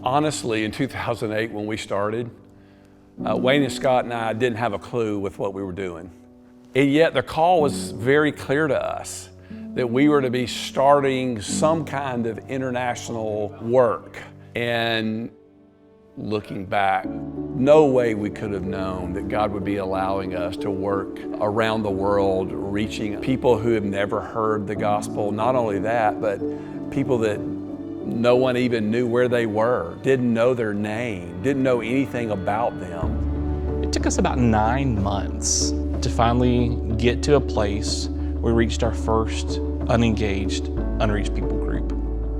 Honestly, in 2008 when we started, Wayne and Scott and I didn't have a clue with what we were doing. And yet the call was very clear to us that we were to be starting some kind of international work. And looking back, no way we could have known that God would be allowing us to work around the world, reaching people who have never heard the gospel. Not only that, but people that no one even knew where they were, didn't know their name, didn't know anything about them. It took us about 9 months to finally get to a place where we reached our first unengaged, unreached people group.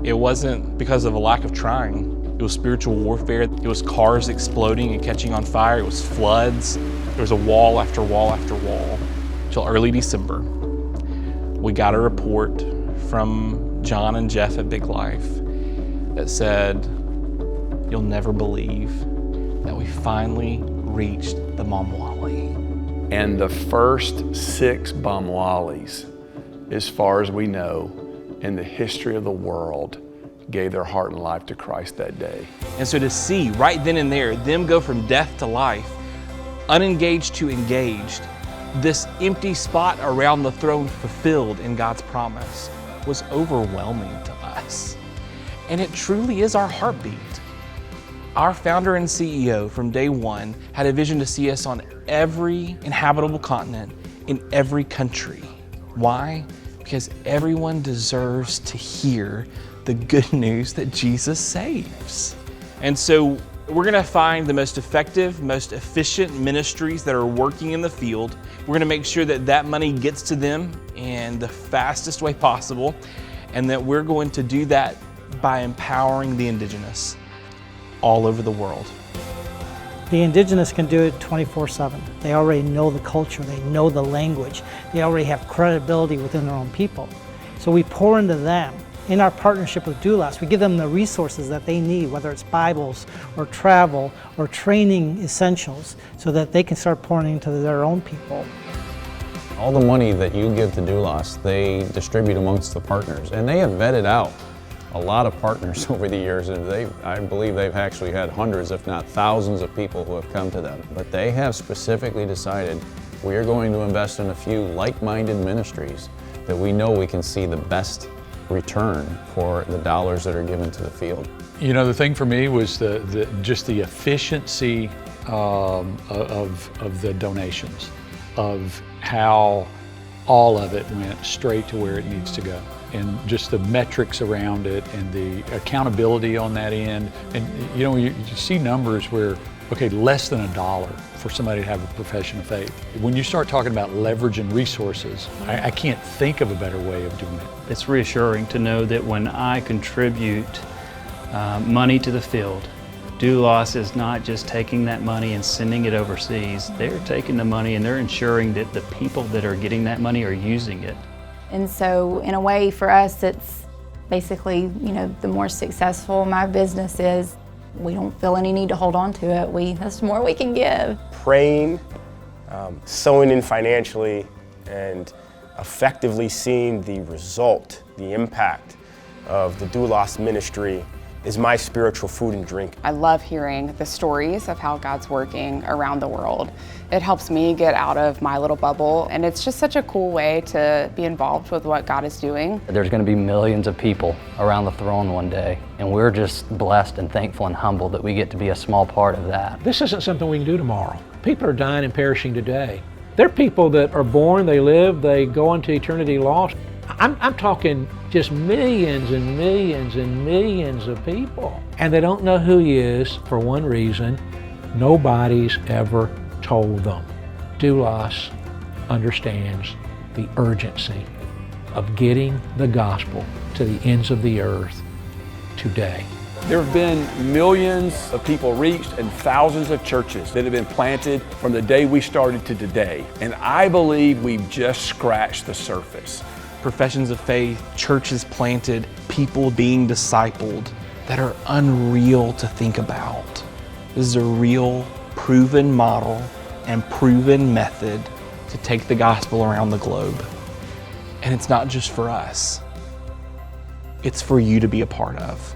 It wasn't because of a lack of trying. It was spiritual warfare. It was cars exploding and catching on fire. It was floods. There was a wall after wall after wall. Till early December, we got a report from John and Jeff at Big Life that said, "You'll never believe that we finally reached the Momwali." And the first 6 Momwalis, as far as we know, in the history of the world, gave their heart and life to Christ that day. And so to see right then and there, them go from death to life, unengaged to engaged, this empty spot around the throne fulfilled in God's promise, was overwhelming to us. And it truly is our heartbeat. Our founder and CEO from day one had a vision to see us on every inhabitable continent in every country. Why? Because everyone deserves to hear the good news that Jesus saves. And so we're gonna find the most effective, most efficient ministries that are working in the field. We're gonna make sure that that money gets to them in the fastest way possible, and that we're going to do that by empowering the Indigenous all over the world. The Indigenous can do it 24/7. They already know the culture, they know the language, they already have credibility within their own people. So we pour into them. In our partnership with Doulos, we give them the resources that they need, whether it's Bibles or travel or training essentials, so that they can start pouring into their own people. All the money that you give to Doulos, they distribute amongst the partners, and they have vetted out a lot of partners over the years, and I believe they've actually had hundreds, if not thousands, of people who have come to them. But they have specifically decided we are going to invest in a few like-minded ministries that we know we can see the best return for the dollars that are given to the field. You know, the thing for me was just the efficiency of the donations, of how all of it went straight to where it needs to go, and just the metrics around it and the accountability on that end. And you know, you see numbers where, okay, less than $1 for somebody to have a profession of faith. When you start talking about leveraging resources, I can't think of a better way of doing it. It's reassuring to know that when I contribute money to the field, Doulos is not just taking that money and sending it overseas. They're taking the money and they're ensuring that the people that are getting that money are using it. And so in a way for us, it's basically, you know, the more successful my business is, we don't feel any need to hold on to it. That's the more we can give. Praying, sowing in financially, and effectively seeing the result, the impact of the Doulos ministry is my spiritual food and drink. I love hearing the stories of how God's working around the world. It helps me get out of my little bubble, and it's just such a cool way to be involved with what God is doing. There's going to be millions of people around the throne one day, and we're just blessed and thankful and humbled that we get to be a small part of that. This isn't something we can do tomorrow. People are dying and perishing today. There are people that are born, they live, they go into eternity lost. I'm talking just millions and millions and millions of people. And they don't know who he is for one reason: nobody's ever told them. Doulos understands the urgency of getting the gospel to the ends of the earth today. There have been millions of people reached and thousands of churches that have been planted from the day we started to today. And I believe we've just scratched the surface. Professions of faith, churches planted, people being discipled that are unreal to think about. This is a real, proven model and proven method to take the gospel around the globe. And it's not just for us. It's for you to be a part of.